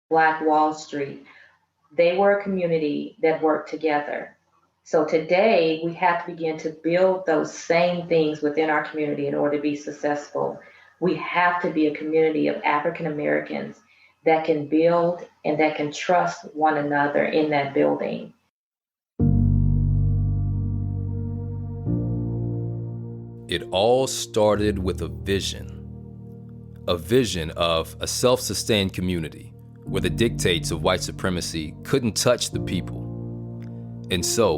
Black Wall Street, they were a community that worked together. So today we have to begin to build those same things within our community in order to be successful. We have to be a community of African Americans that can build and that can trust one another in that building. It all started with a vision of a self-sustained community where the dictates of white supremacy couldn't touch the people. And so,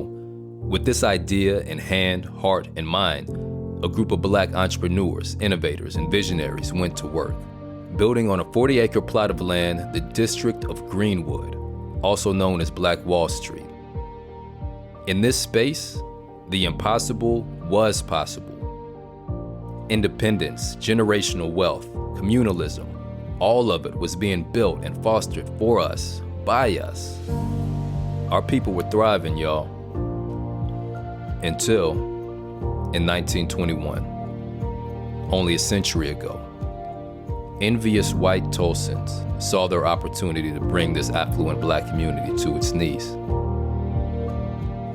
with this idea in hand, heart, and mind, a group of Black entrepreneurs, innovators, and visionaries went to work, building on a 40-acre plot of land, the District of Greenwood, also known as Black Wall Street. In this space, the impossible was possible. Independence, generational wealth, communalism, all of it was being built and fostered for us, by us. Our people were thriving, y'all. Until, in 1921, only a century ago, envious white Tulsans saw their opportunity to bring this affluent Black community to its knees.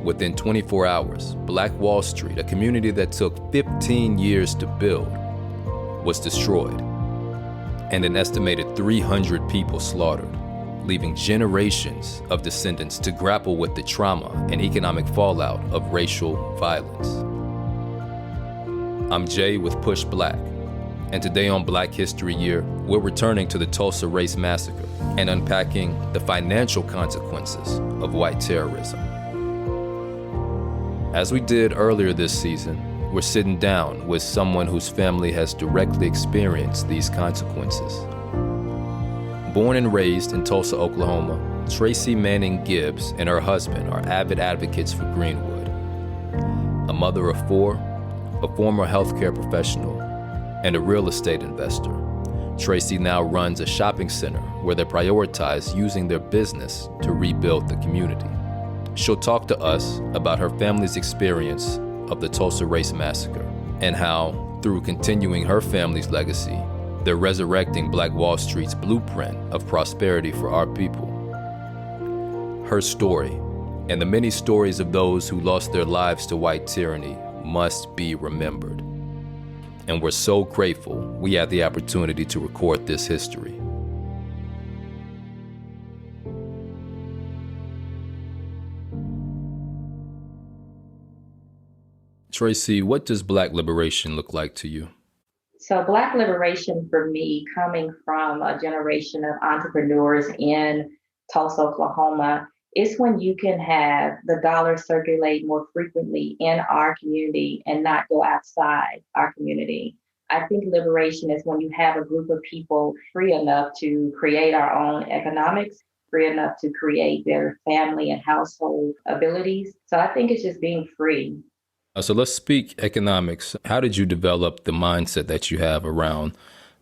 Within 24 hours, Black Wall Street, a community that took 15 years to build, was destroyed, and an estimated 300 people slaughtered, leaving generations of descendants to grapple with the trauma and economic fallout of racial violence. I'm Jay with Push Black, and today on Black History Year, we're returning to the Tulsa Race Massacre and unpacking the financial consequences of white terrorism. As we did earlier this season, we're sitting down with someone whose family has directly experienced these consequences. Born and raised in Tulsa, Oklahoma, Tracy Manning-Gibbs and her husband are avid advocates for Greenwood. A mother of four, a former healthcare professional, and a real estate investor, Tracy now runs a shopping center where they prioritize using their business to rebuild the community. She'll talk to us about her family's experience of the Tulsa Race Massacre and how, through continuing her family's legacy, they're resurrecting Black Wall Street's blueprint of prosperity for our people. Her story, and the many stories of those who lost their lives to white tyranny, must be remembered. And we're so grateful we had the opportunity to record this history. Tracy, what does Black liberation look like to you? So Black liberation for me, coming from a generation of entrepreneurs in Tulsa, Oklahoma, is when you can have the dollar circulate more frequently in our community and not go outside our community. I think liberation is when you have a group of people free enough to create our own economics, free enough to create their family and household abilities. So I think it's just being free. So let's speak economics. How did you develop the mindset that you have around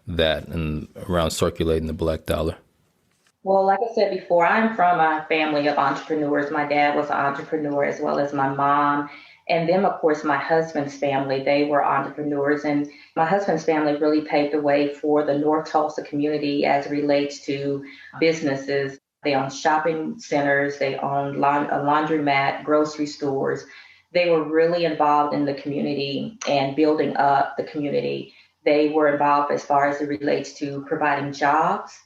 that and around circulating the Black dollar? Well, like I said before, I'm from a family of entrepreneurs. My dad was an entrepreneur as well as my mom. And then, of course, my husband's family, they were entrepreneurs. And my husband's family really paved the way for the North Tulsa community as it relates to businesses. They owned shopping centers, they owned a laundromat, grocery stores. They were really involved in the community and building up the community. They were involved as far as it relates to providing jobs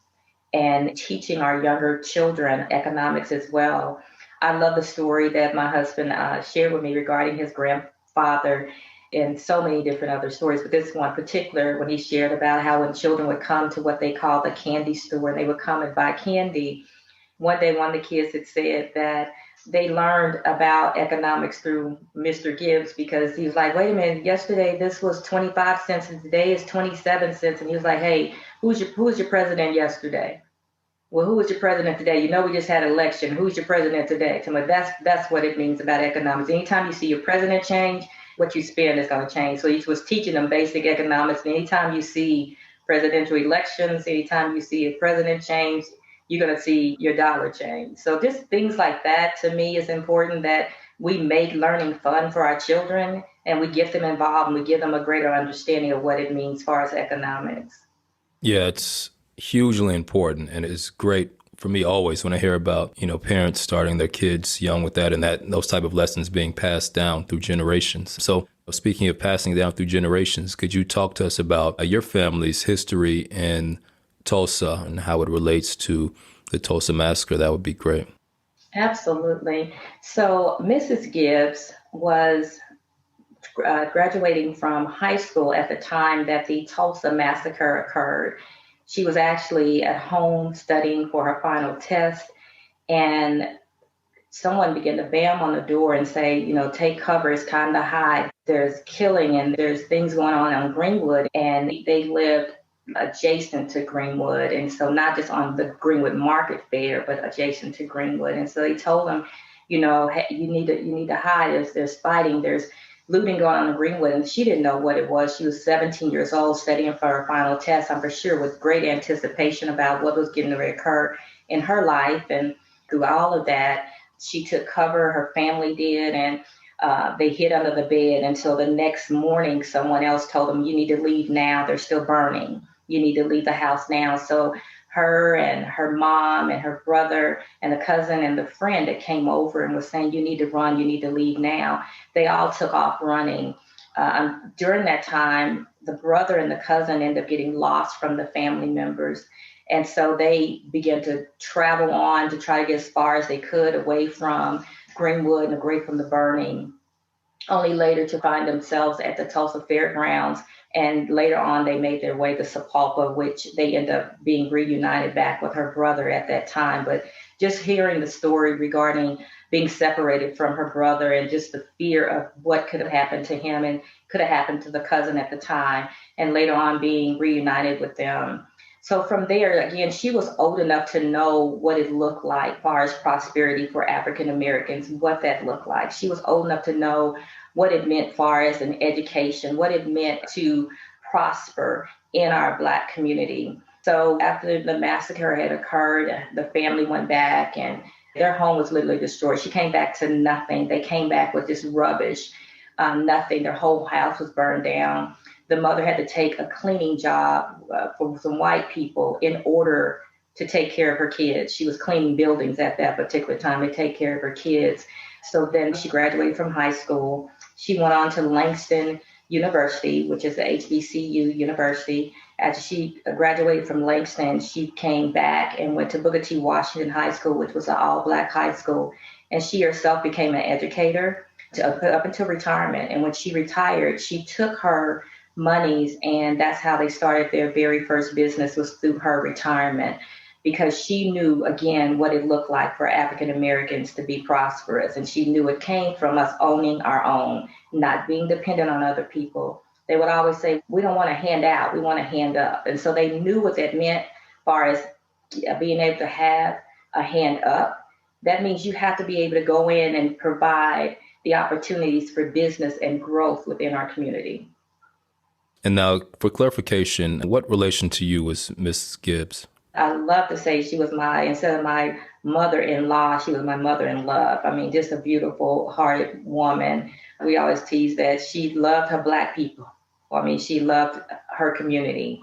and teaching our younger children economics as well. I love the story that my husband shared with me regarding his grandfather and so many different other stories. But this one particular, when he shared about how when children would come to what they call the candy store, they would come and buy candy. One day, one of the kids had said that they learned about economics through Mr. Gibbs because he was like, wait a minute, yesterday this was 25 cents and today is 27 cents. And he was like, hey, who was your president yesterday? Well, who was your president today? You know, we just had an election. Who's your president today? So that's what it means about economics. Anytime you see your president change, what you spend is going to change. So he was teaching them basic economics. And anytime you see presidential elections, anytime you see a president change, you're going to see your dollar change. So just things like that, to me, is important, that we make learning fun for our children and we get them involved and we give them a greater understanding of what it means as far as economics. Yeah, it's hugely important, and it's great for me always when I hear about, parents starting their kids young with that and those type of lessons being passed down through generations. So speaking of passing down through generations, could you talk to us about your family's history in Tulsa and how it relates to the Tulsa Massacre? That would be great. Absolutely. So Mrs. Gibbs was graduating from high school at the time that the Tulsa Massacre occurred. She was actually at home studying for her final test, and someone began to bam on the door and say, take cover, it's time to hide. There's killing and there's things going on Greenwood, and they lived adjacent to Greenwood. And so not just on the Greenwood Market Fair, but adjacent to Greenwood. And so they told them, hey, you need to hide. There's fighting, there's looting going on in Greenwood. And she didn't know what it was. She was 17 years old studying for her final test, I'm for sure with great anticipation about what was getting to occur in her life. And through all of that, she took cover, her family did, and they hid under the bed until the next morning someone else told them, you need to leave now, they're still burning. You need to leave the house now. So her and her mom and her brother and the cousin and the friend that came over and was saying, you need to run, you need to leave now, they all took off running. During that time, the brother and the cousin ended up getting lost from the family members. And so they began to travel on to try to get as far as they could away from Greenwood and away from the burning, only later to find themselves at the Tulsa Fairgrounds. And later on, they made their way to Sapulpa, which they ended up being reunited back with her brother at that time. But just hearing the story regarding being separated from her brother and just the fear of what could have happened to him and could have happened to the cousin at the time, and later on being reunited with them. So from there, again, she was old enough to know what it looked like as far as prosperity for African Americans, what that looked like. She was old enough to know what it meant as far as an education, what it meant to prosper in our Black community. So after the massacre had occurred, the family went back and their home was literally destroyed. She came back to nothing. They came back with this rubbish, nothing. Their whole house was burned down. The mother had to take a cleaning job for some white people in order to take care of her kids. She was cleaning buildings at that particular time to take care of her kids. So then she graduated from high school. She went on to Langston University, which is the HBCU university. After she graduated from Langston, she came back and went to Booker T. Washington High School, which was an all-Black high school. And she herself became an educator up until retirement. And when she retired, she took her monies, and that's how they started their very first business, was through her retirement, because she knew, again, what it looked like for African Americans to be prosperous. And she knew it came from us owning our own, not being dependent on other people. They would always say, we don't want to hand out, we want to hand up. And so they knew what that meant as far as being able to have a hand up. That means you have to be able to go in and provide the opportunities for business and growth within our community. And now, for clarification, what relation to you was Miss Gibbs? I love to say she was instead of my mother-in-law, she was my mother-in-love. I mean, just a beautiful hearted woman. We always tease that she loved her Black people. I mean, she loved her community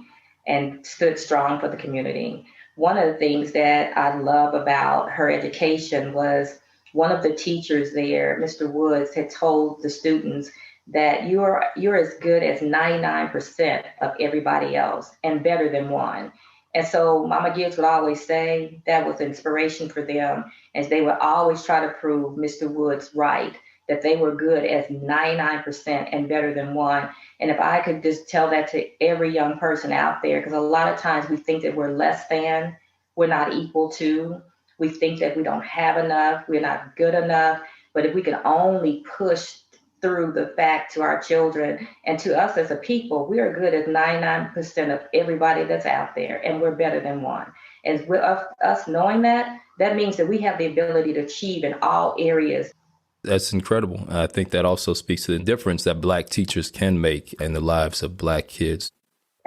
and stood strong for the community. One of the things that I love about her education was one of the teachers there, Mr. Woods, had told the students that you're as good as 99% of everybody else and better than one. And so Mama Gibbs would always say that was inspiration for them, as they would always try to prove Mr. Woods right, that they were good as 99% and better than one. And if I could just tell that to every young person out there, because a lot of times we think that we're less than, we're not equal to, we think that we don't have enough, we're not good enough. But if we can only push through the fact to our children and to us as a people, we are good as 99% of everybody that's out there, and we're better than one. And with us knowing that, that means that we have the ability to achieve in all areas. That's incredible. I think that also speaks to the difference that Black teachers can make in the lives of Black kids.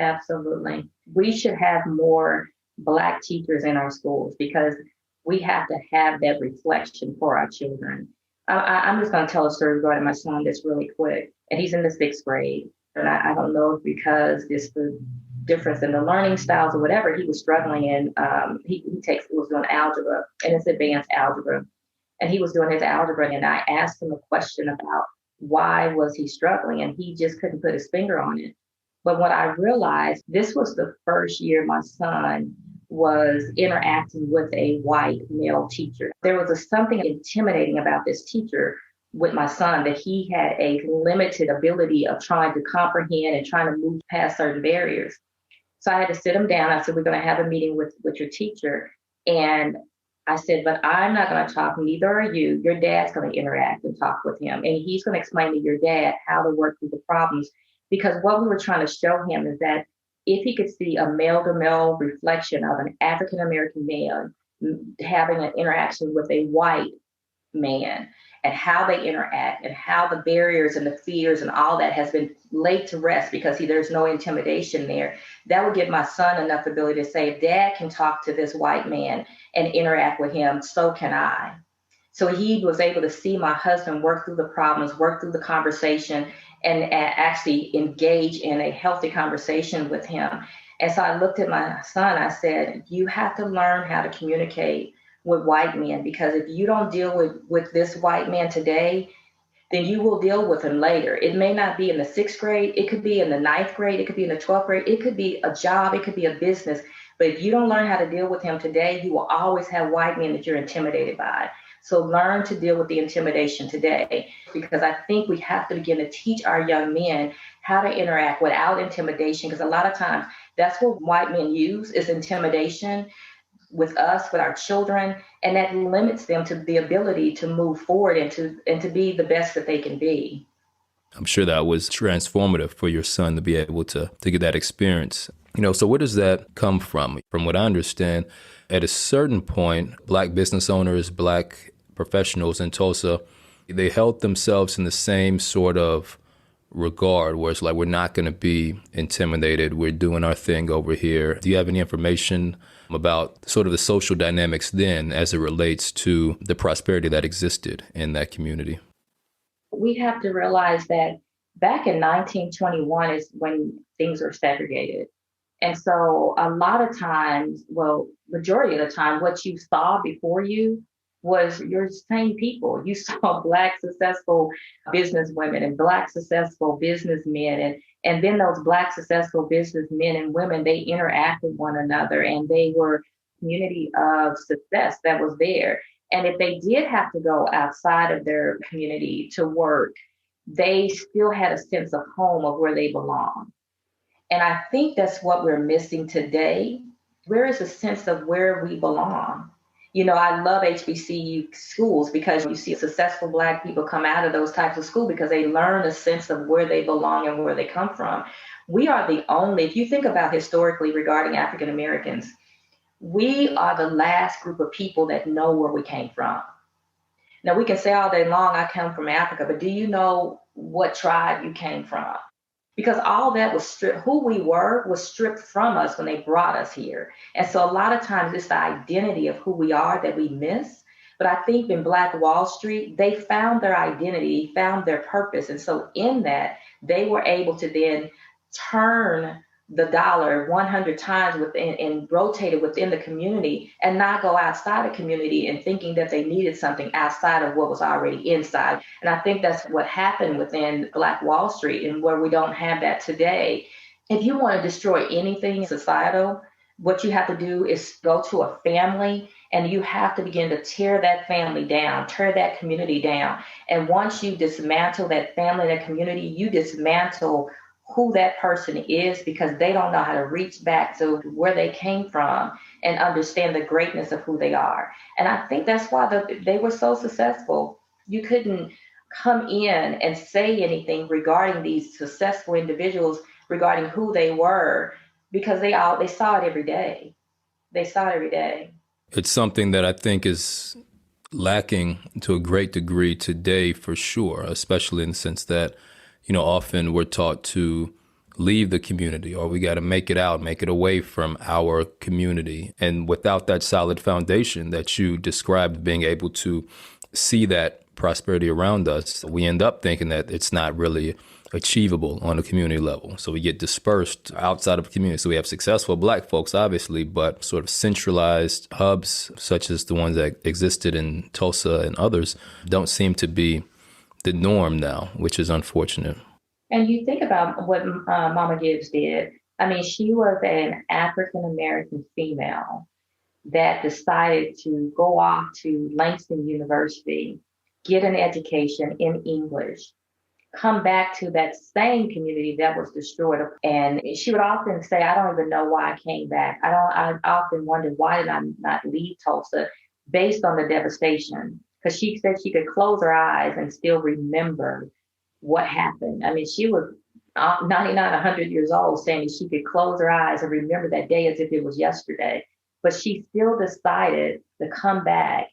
Absolutely. We should have more Black teachers in our schools, because we have to have that reflection for our children. I'm just going to tell a story regarding my son that's really quick. And he's in the 6th grade. And I don't know if because it's the difference in the learning styles or whatever, he was struggling. And he was doing algebra, and it's advanced algebra. And he was doing his algebra, and I asked him a question about why was he struggling, and he just couldn't put his finger on it. But what I realized, this was the first year my son was interacting with a white male teacher. There was something intimidating about this teacher with my son, that he had a limited ability of trying to comprehend and trying to move past certain barriers. So I had to sit him down. I said, we're going to have a meeting with your teacher. And I said, but I'm not going to talk, neither are you. Your dad's going to interact and talk with him. And he's going to explain to your dad how to work through the problems. Because what we were trying to show him is that if he could see a male-to-male reflection of an African-American man having an interaction with a white man, and how they interact and how the barriers and the fears and all that has been laid to rest because there's no intimidation there, that would give my son enough ability to say, if dad can talk to this white man and interact with him, so can I. So he was able to see my husband work through the problems, work through the conversation, and actually engage in a healthy conversation with him. And so I looked at my son, I said, you have to learn how to communicate with white men, because if you don't deal with this white man today, then you will deal with him later. It may not be in the 6th grade, it could be in the 9th grade, it could be in the 12th grade, it could be a job, it could be a business. But if you don't learn how to deal with him today, you will always have white men that you're intimidated by. So learn to deal with the intimidation today, because I think we have to begin to teach our young men how to interact without intimidation, because a lot of times that's what white men use, is intimidation with us, with our children, and that limits them to the ability to move forward and to be the best that they can be. I'm sure that was transformative for your son to be able to get that experience. So where does that come from? From what I understand, at a certain point, Black business owners, Black professionals in Tulsa, they held themselves in the same sort of regard, where it's like, we're not going to be intimidated. We're doing our thing over here. Do you have any information about sort of the social dynamics then as it relates to the prosperity that existed in that community? We have to realize that back in 1921 is when things were segregated. And so a lot of times, majority of the time, what you saw before you was your same people. You saw Black successful businesswomen and Black successful businessmen. And then those Black successful businessmen and women, they interact with one another, and they were a community of success that was there. And if they did have to go outside of their community to work, they still had a sense of home, of where they belong. And I think that's what we're missing today. Where is a sense of where we belong? I love HBCU schools, because you see successful Black people come out of those types of schools because they learn a sense of where they belong and where they come from. We are the only, if you think about historically regarding African Americans, we are the last group of people that know where we came from. Now, we can say all day long, I come from Africa, but do you know what tribe you came from? Because all that was stripped, who we were was stripped from us when they brought us here. And so a lot of times it's the identity of who we are that we miss. But I think in Black Wall Street, they found their identity, found their purpose. And so in that, they were able to then turn the dollar 100 times within and rotate it within the community, and not go outside the community and thinking that they needed something outside of what was already inside. And I think that's what happened within Black Wall Street, and where we don't have that today. If you want to destroy anything societal, what you have to do is go to a family, and you have to begin to tear that family down, tear that community down. And once you dismantle that family, that community, you dismantle who that person is, because they don't know how to reach back to where they came from and understand the greatness of who they are. And I think that's why they were so successful. You couldn't come in and say anything regarding these successful individuals, regarding who they were, because they saw it every day. They saw it every day. It's something that I think is lacking to a great degree today, for sure, especially in the sense that often we're taught to leave the community, or we got to make it out, make it away from our community. And without that solid foundation that you described, being able to see that prosperity around us, we end up thinking that it's not really achievable on a community level. So we get dispersed outside of the community. So we have successful Black folks, obviously, but sort of centralized hubs, such as the ones that existed in Tulsa and others, don't seem to be the norm now, which is unfortunate. And you think about what Mama Gibbs did. I mean, she was an African American female that decided to go off to Langston University, get an education in English, come back to that same community that was destroyed. And she would often say, I don't even know why I came back. I often wondered, why did I not leave Tulsa based on the devastation? Because she said she could close her eyes and still remember what happened. I mean, she was 99, 100 years old, saying she could close her eyes and remember that day as if it was yesterday. But she still decided to come back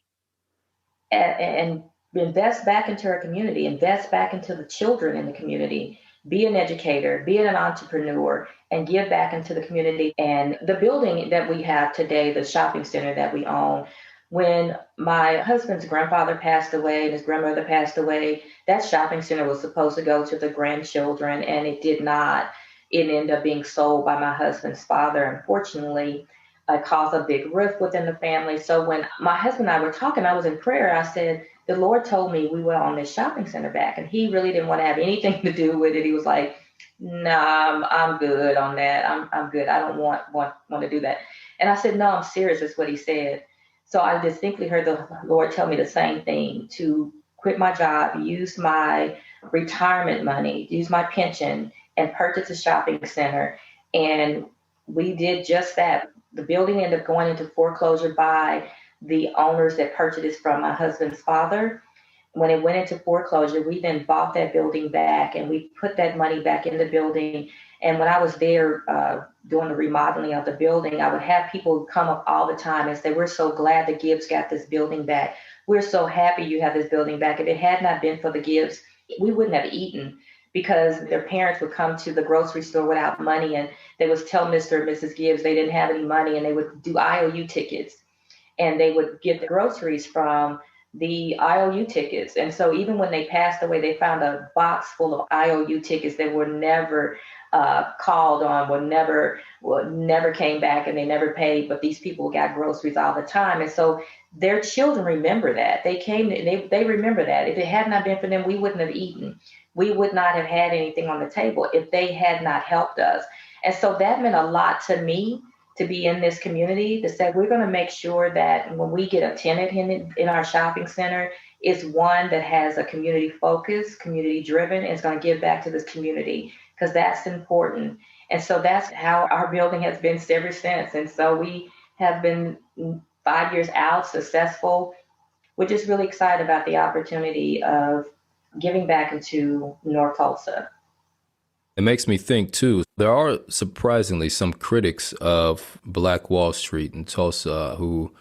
and invest back into her community, invest back into the children in the community, be an educator, be an entrepreneur, and give back into the community. And the building that we have today, the shopping center that we own, when my husband's grandfather passed away and his grandmother passed away, that shopping center was supposed to go to the grandchildren, and it did not. It ended up being sold by my husband's father, unfortunately. It caused a big rift within the family. So when my husband and I were talking, I was in prayer. I said, the Lord told me we were on this shopping center back, and he really didn't want to have anything to do with it. He was like, nah, I'm good on that. I'm good. I don't want to do that. And I said, no, I'm serious. That's what he said. So I distinctly heard the Lord tell me the same thing, to quit my job, use my retirement money, use my pension, and purchase a shopping center. And we did just that. The building ended up going into foreclosure by the owners that purchased it from my husband's father. When it went into foreclosure, we then bought that building back, and we put that money back in the building. And when I was there doing the remodeling of the building, I would have people come up all the time and say, we're so glad the Gibbs got this building back. We're so happy you have this building back. If it had not been for the Gibbs, we wouldn't have eaten, because their parents would come to the grocery store without money, and they would tell Mr. and Mrs. Gibbs they didn't have any money, and they would do IOU tickets, and they would get the groceries from the IOU tickets. And so even when they passed away, they found a box full of IOU tickets that were never called on, never came back, and they never paid, but these people got groceries all the time. And so their children remember that. They remember that. If it had not been for them, we wouldn't have eaten. We would not have had anything on the table if they had not helped us. And so that meant a lot to me, to be in this community, to say we're going to make sure that when we get a tenant in our shopping center, it's one that has a community focus, community driven, and is going to give back to this community, because that's important. And so that's how our building has been ever since. And so we have been 5 years out, successful. We're just really excited about the opportunity of giving back into North Tulsa. It makes me think, too, there are surprisingly some critics of Black Wall Street in Tulsa who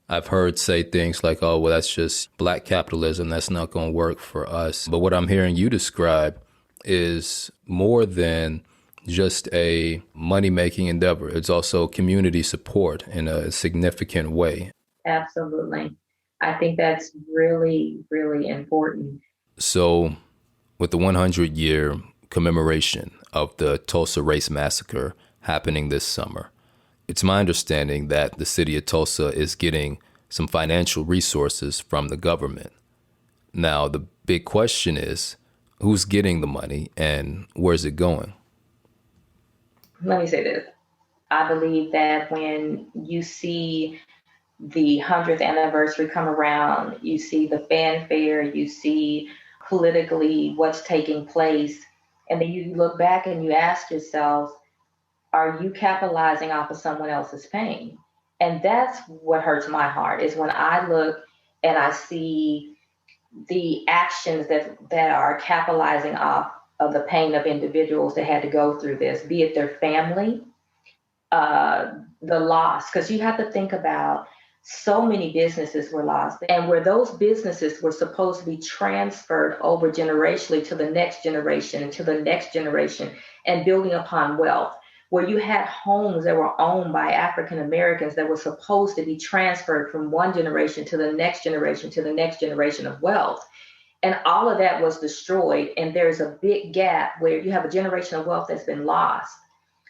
I've heard say things like, oh, well, that's just Black capitalism. That's not going to work for us. But what I'm hearing you describe is more than just a money-making endeavor. It's also community support in a significant way. Absolutely. I think that's really, really important. So with the 100-year commemoration of the Tulsa Race Massacre happening this summer, it's my understanding that the city of Tulsa is getting some financial resources from the government. Now, the big question is, who's getting the money and where's it going? Let me say this. I believe that when you see the 100th anniversary come around, you see the fanfare, you see politically what's taking place, and then you look back and you ask yourself, are you capitalizing off of someone else's pain? And that's what hurts my heart, is when I look and I see the actions that are capitalizing off of the pain of individuals that had to go through this, be it their family, the loss, because you have to think about so many businesses were lost, and where those businesses were supposed to be transferred over generationally to the next generation and to the next generation and building upon wealth, where you had homes that were owned by African Americans that were supposed to be transferred from one generation to the next generation to the next generation of wealth. And all of that was destroyed. And there's a big gap where you have a generation of wealth that's been lost.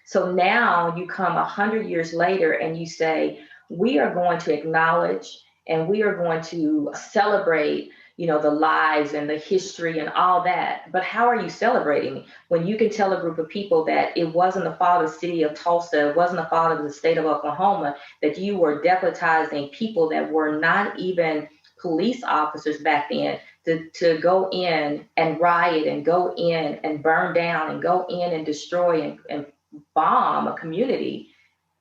So now you come 100 years later and you say, we are going to acknowledge and we are going to celebrate, the lives and the history and all that. But how are you celebrating when you can tell a group of people that it wasn't the fault of the city of Tulsa, it wasn't the fault of the state of Oklahoma, that you were deputizing people that were not even police officers back then to go in and riot and go in and burn down and go in and destroy and bomb a community,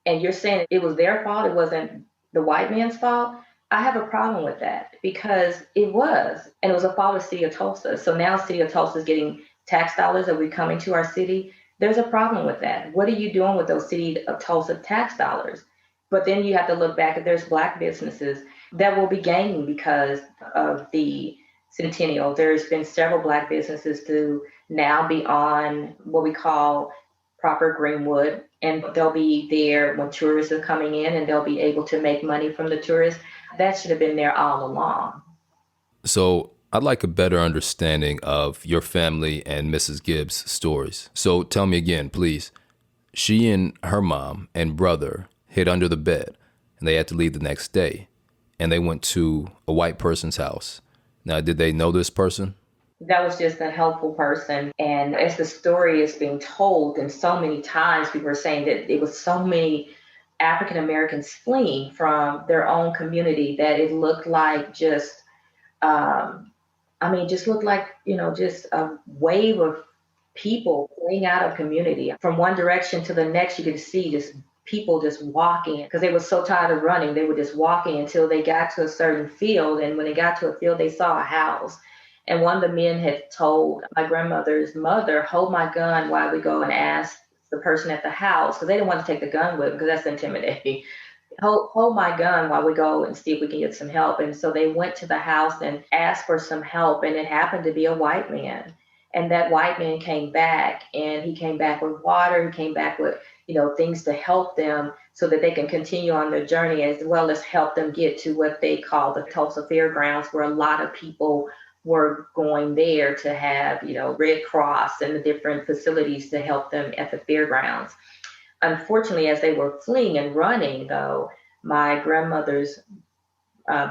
and you're saying it was their fault, it wasn't the white man's fault. I have a problem with that because it was, and it was a fault of the city of Tulsa. So now city of Tulsa is getting tax dollars that will be coming to our city. There's a problem with that. What are you doing with those city of Tulsa tax dollars? But then you have to look back, if there's Black businesses that will be gaining because of the Centennial. There's been several Black businesses to now be on what we call proper Greenwood, and they'll be there when tourists are coming in and they'll be able to make money from the tourists. That should have been there all along. So I'd like a better understanding of your family and Mrs. Gibbs' stories. So tell me again, please. She and her mom and brother hid under the bed and they had to leave the next day. And they went to a white person's house. Now, did they know this person? That was just a helpful person. And as the story is being told, and so many times people are saying that it was so many African Americans fleeing from their own community that it looked like just looked like, just a wave of people fleeing out of community. From one direction to the next, you could see just people just walking because they were so tired of running. They were just walking until they got to a certain field. And when they got to a field, they saw a house. And one of the men had told my grandmother's mother, hold my gun while we go and ask the person at the house, because they didn't want to take the gun with them because that's intimidating. Hold my gun while we go and see if we can get some help. And so they went to the house and asked for some help. And it happened to be a white man. And that white man came back, and he came back with water. He came back with, things to help them so that they can continue on their journey, as well as help them get to what they call the Tulsa Fairgrounds, where a lot of people were going there to have, Red Cross and the different facilities to help them at the fairgrounds. Unfortunately, as they were fleeing and running, though, my grandmother's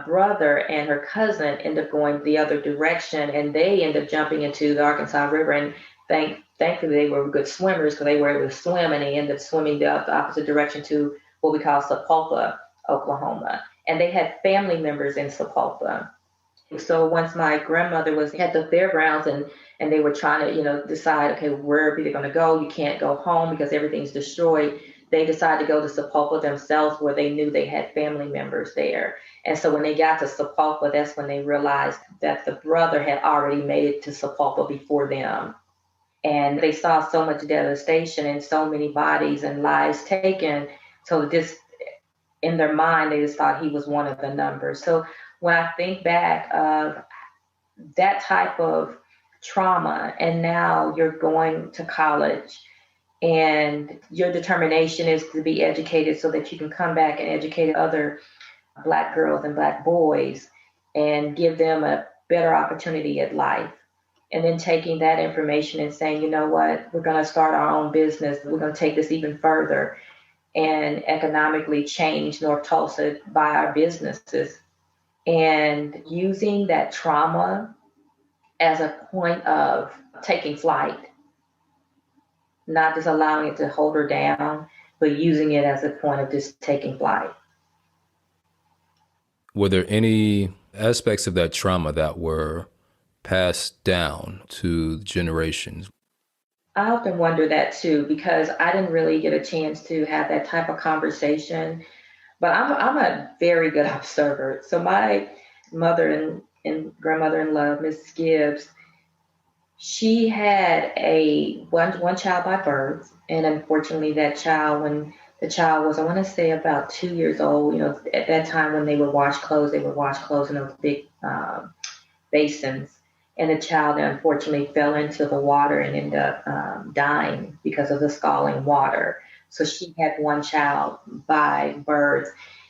brother and her cousin ended up going the other direction, and they ended up jumping into the Arkansas River. And thankfully, they were good swimmers because they were able to swim, and they ended up swimming the opposite direction to what we call Sepulpa, Oklahoma. And they had family members in Sepulpa. So once my grandmother was at the fairgrounds and they were trying to, decide, okay, where are they going to go? You can't go home because everything's destroyed. They decided to go to Sepulpa themselves, where they knew they had family members there. And so when they got to Sepulpa, that's when they realized that the brother had already made it to Sepulpa before them. And they saw so much devastation and so many bodies and lives taken. So just in their mind, they just thought he was one of the numbers. So when I think back of that type of trauma, and now you're going to college and your determination is to be educated so that you can come back and educate other Black girls and Black boys and give them a better opportunity at life. And then taking that information and saying, you know what, we're going to start our own business. We're going to take this even further and economically change North Tulsa by our businesses. And using that trauma as a point of taking flight, not just allowing it to hold her down, but using it as a point of just taking flight. Were there any aspects of that trauma that were passed down to generations? I often wonder that too, because I didn't really get a chance to have that type of conversation. But I'm a very good observer. So my mother and grandmother-in-law, Mrs. Gibbs, she had one child by birth. And unfortunately, that child, when the child was, I want to say about 2 years old, at that time when they would wash clothes, in those big basins. And the child, unfortunately, fell into the water and ended up dying because of the scalding water. So she had one child by birth.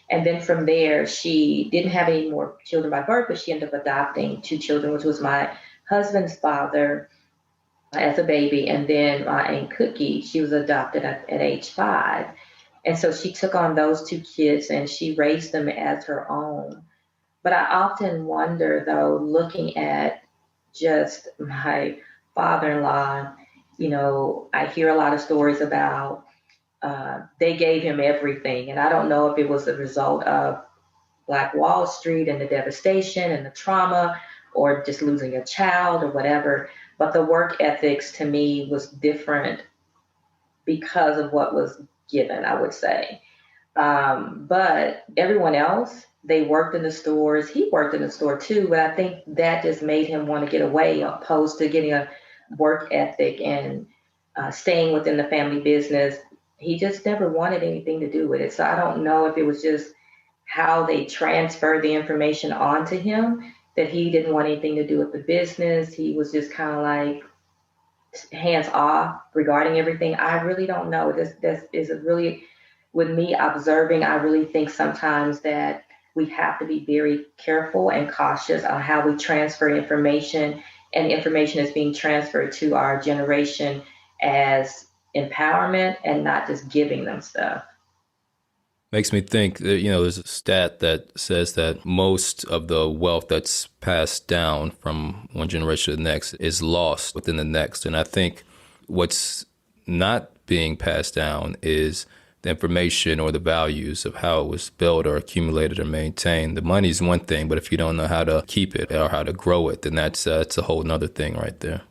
And then from there, she didn't have any more children by birth, but she ended up adopting 2 children, which was my husband's father as a baby. And then my Aunt Cookie, she was adopted at age 5. And so she took on those 2 kids and she raised them as her own. But I often wonder, though, looking at just my father-in-law, I hear a lot of stories about they gave him everything. And I don't know if it was a result of Black Wall Street and the devastation and the trauma, or just losing a child or whatever. But the work ethics to me was different because of what was given, I would say. But everyone else, they worked in the stores. He worked in the store too, but I think that just made him want to get away, opposed to getting a work ethic and staying within the family business. He just never wanted anything to do with it. So I don't know if it was just how they transferred the information onto him, that he didn't want anything to do with the business. He was just kind of like hands off regarding everything. I really don't know. This is a really, with me observing, I really think sometimes that we have to be very careful and cautious on how we transfer information, and information is being transferred to our generation as empowerment and not just giving them stuff. Makes me think that, there's a stat that says that most of the wealth that's passed down from one generation to the next is lost within the next. And I think what's not being passed down is the information or the values of how it was built or accumulated or maintained. The money is one thing, but if you don't know how to keep it or how to grow it, then that's a whole nother thing right there.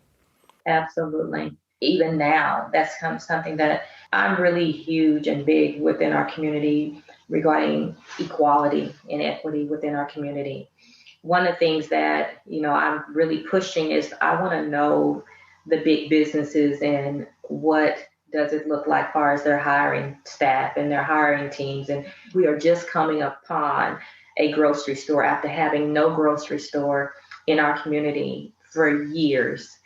Absolutely. Even now, that's something that I'm really huge and big within our community regarding equality and equity within our community. One of the things that, I'm really pushing is I want to know the big businesses and what does it look like as far as their hiring staff and their hiring teams. And we are just coming upon a grocery store after having no grocery store in our community for years.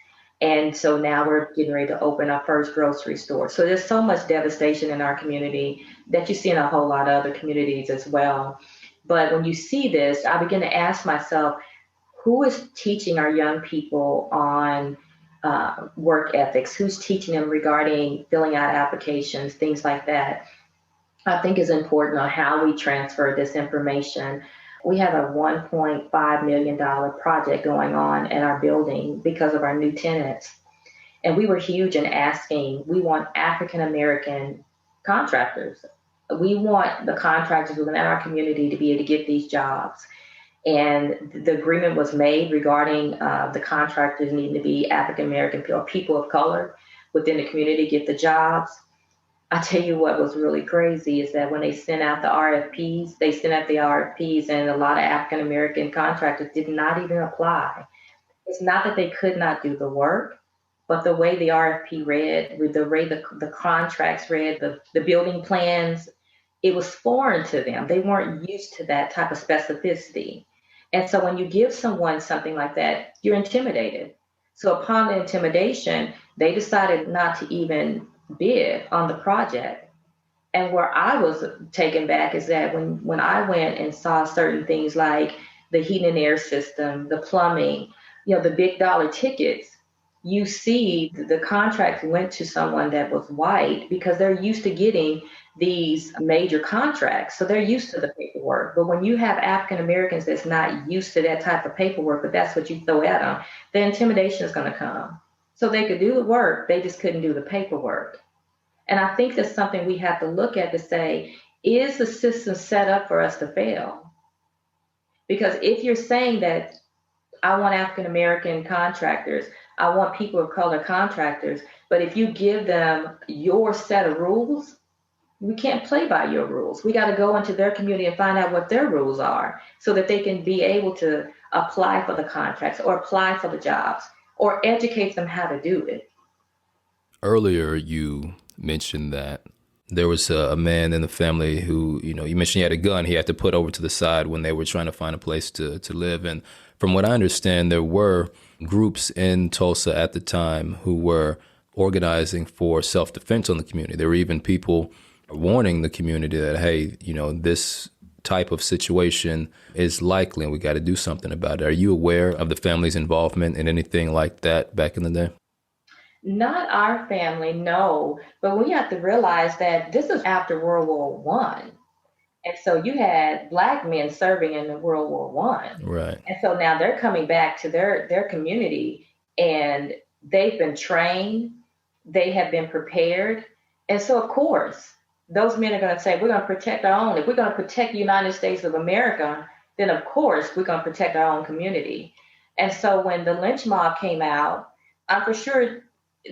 And so now we're getting ready to open our first grocery store. So there's so much devastation in our community that you see in a whole lot of other communities as well. But when you see this, I begin to ask myself, who is teaching our young people on work ethics? Who's teaching them regarding filling out applications, things like that? I think is important on how we transfer this information. We have a $1.5 million project going on in our building because of our new tenants. And we were huge in asking, we want African-American contractors. We want the contractors within our community to be able to get these jobs. And the agreement was made regarding the contractors needing to be African-American or people of color within the community to get the jobs. I tell you what was really crazy is that when they sent out the RFPs, and a lot of African-American contractors did not even apply. It's not that they could not do the work, but the way the RFP read, the way the contracts read, the building plans, it was foreign to them. They weren't used to that type of specificity. And so when you give someone something like that, you're intimidated. So upon the intimidation, they decided not to even bid on the project. And where I was taken back is that when I went and saw certain things like the heating and air system, the plumbing, the big dollar tickets, you see the contract went to someone that was white because they're used to getting these major contracts. So they're used to the paperwork. But when you have African Americans that's not used to that type of paperwork, but that's what you throw at them, the intimidation is going to come. So they could do the work, they just couldn't do the paperwork. And I think that's something we have to look at to say, is the system set up for us to fail? Because if you're saying that I want African-American contractors, I want people of color contractors, but if you give them your set of rules, we can't play by your rules. We got to go into their community and find out what their rules are so that they can be able to apply for the contracts or apply for the jobs or educate them how to do it. Earlier, you mentioned that there was a man in the family who, you mentioned he had a gun he had to put over to the side when they were trying to find a place to live. And from what I understand, there were groups in Tulsa at the time who were organizing for self-defense on the community. There were even people warning the community that, hey, this type of situation is likely and we got to do something about it. Are you aware of the family's involvement in anything like that back in the day? Not our family, no. But we have to realize that this is after World War One. And so you had Black men serving in the World War One. Right. And so now they're coming back to their community, and they've been trained, they have been prepared. And so of course, those men are going to say, we're going to protect our own. If we're going to protect the United States of America, then of course we're going to protect our own community. And so when the lynch mob came out, I'm for sure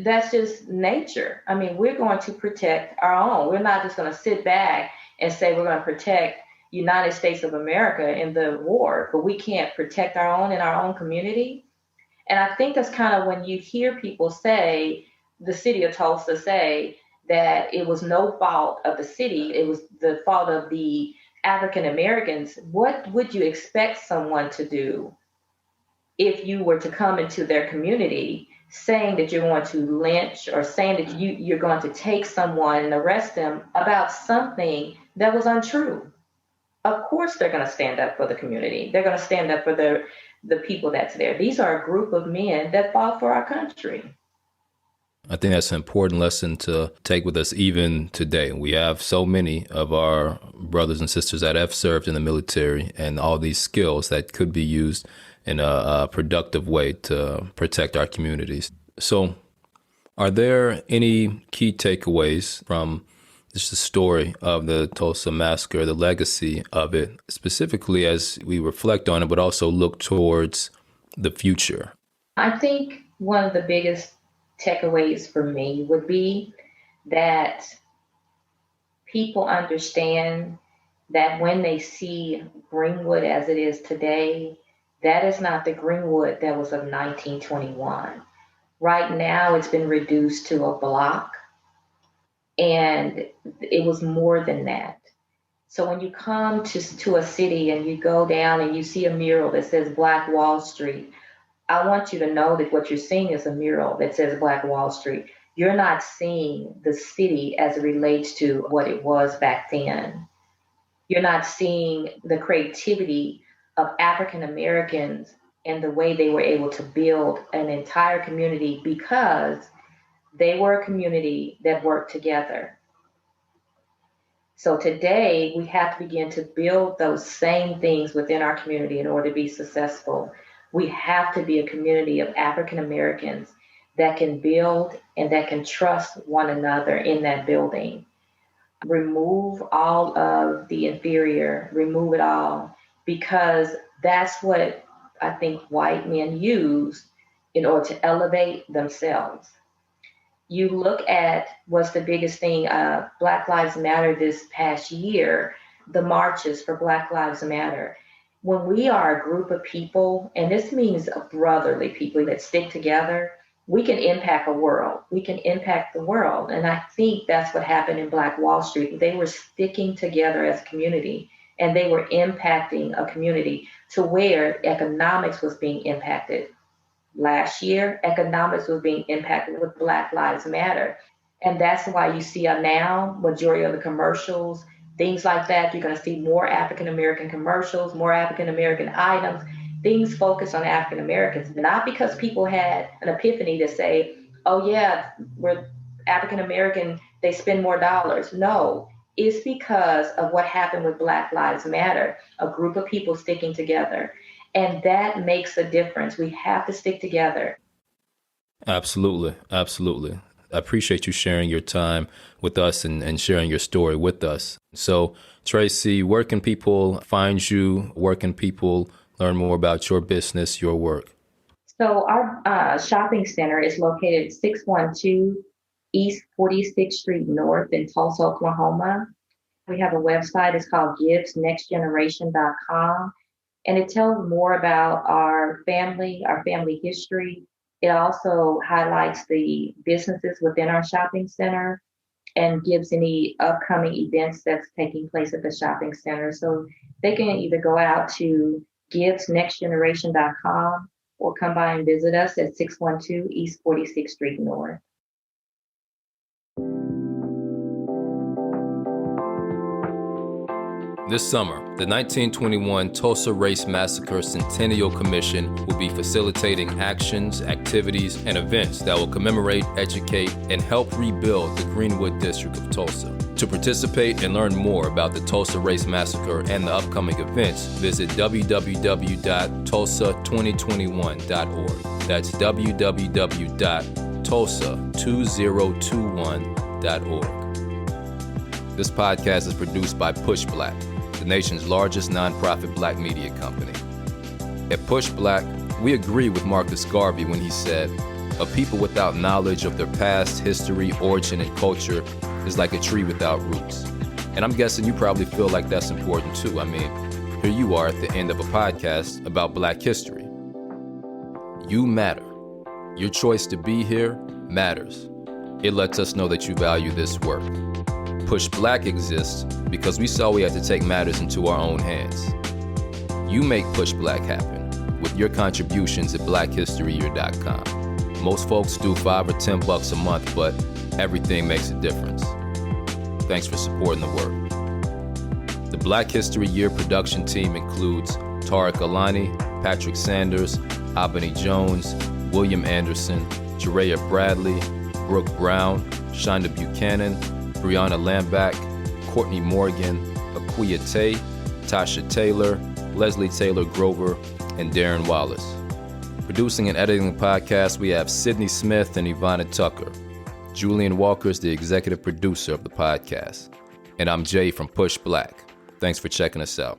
that's just nature. I mean, we're going to protect our own. We're not just going to sit back and say we're going to protect United States of America in the war, but we can't protect our own in our own community. And I think that's kind of when you hear people say, the city of Tulsa say that it was no fault of the city, it was the fault of the African Americans. What would you expect someone to do if you were to come into their community saying that you're going to lynch or saying that you're going to take someone and arrest them about something that was untrue? Of course they're going to stand up for the community. They're going to stand up for the people that's there. These are a group of men that fought for our country. I think that's an important lesson to take with us even today. We have so many of our brothers and sisters that have served in the military and all these skills that could be used in a productive way to protect our communities. So are there any key takeaways from just the story of the Tulsa Massacre, the legacy of it, specifically as we reflect on it, but also look towards the future? I think one of the biggest takeaways for me would be that people understand that when they see Greenwood as it is today, that is not the Greenwood that was of 1921. Right now, it's been reduced to a block, and it was more than that. So when you come to a city and you go down and you see a mural that says Black Wall Street, I want you to know that what you're seeing is a mural that says Black Wall Street. You're not seeing the city as it relates to what it was back then. You're not seeing the creativity of African Americans and the way they were able to build an entire community because they were a community that worked together. So today we have to begin to build those same things within our community in order to be successful. We have to be a community of African Americans that can build and that can trust one another in that building. Remove all of the inferior, remove it all, because that's what I think white men use in order to elevate themselves. You look at what's the biggest thing, Black Lives Matter this past year, the marches for Black Lives Matter. When we are a group of people, and this means brotherly people that stick together, we can impact a world. We can impact the world. And I think that's what happened in Black Wall Street. They were sticking together as a community, and they were impacting a community to where economics was being impacted. Last year, economics was being impacted with Black Lives Matter. And that's why you see now, majority of the commercials, things like that, you're going to see more African-American commercials, more African-American items, things focused on African Americans, not because people had an epiphany to say, oh yeah, we're African American, they spend more dollars. No, it's because of what happened with Black Lives Matter, a group of people sticking together. And that makes a difference. We have to stick together. Absolutely. Absolutely. I appreciate you sharing your time with us and sharing your story with us. So, Tracy, where can people find you? Where can people learn more about your business, your work? So our shopping center is located at 612 East 46th Street North in Tulsa, Oklahoma. We have a website. It's called GibbsNextGeneration.com. And it tells more about our family history. It also highlights the businesses within our shopping center and gives any upcoming events that's taking place at the shopping center. So they can either go out to GibbsNextGeneration.com or come by and visit us at 612 East 46th Street North. This summer, the 1921 Tulsa Race Massacre Centennial Commission will be facilitating actions, activities, and events that will commemorate, educate, and help rebuild the Greenwood District of Tulsa. To participate and learn more about the Tulsa Race Massacre and the upcoming events, visit www.tulsa2021.org. That's www.tulsa2021.org. This podcast is produced by Push Black, the nation's largest nonprofit black media company. At Push Black, we agree with Marcus Garvey when he said, "A people without knowledge of their past, history, origin, and culture is like a tree without roots." And I'm guessing you probably feel like that's important too. I mean, here you are at the end of a podcast about black history. You matter. Your choice to be here matters. It lets us know that you value this work. Push Black exists because we saw we had to take matters into our own hands. You make Push Black happen with your contributions at blackhistoryyear.com. Most folks do $5 or $10 a month, but everything makes a difference. Thanks for supporting the work. The Black History Year production team includes Tareq Alani, Patrick Sanders, Abeni Jones, William Anderson, Jareyah Bradley, Brooke Brown, Shonda Buchanan, Briona Lamback, Courtney Morgan, Akua, Tasha Taylor, Leslie Taylor Grover, and Darren Wallace. Producing and editing the podcast, we have Cydney Smith and Ivana Tucker. Julian Walker is the executive producer of the podcast. And I'm Jay from Push Black. Thanks for checking us out.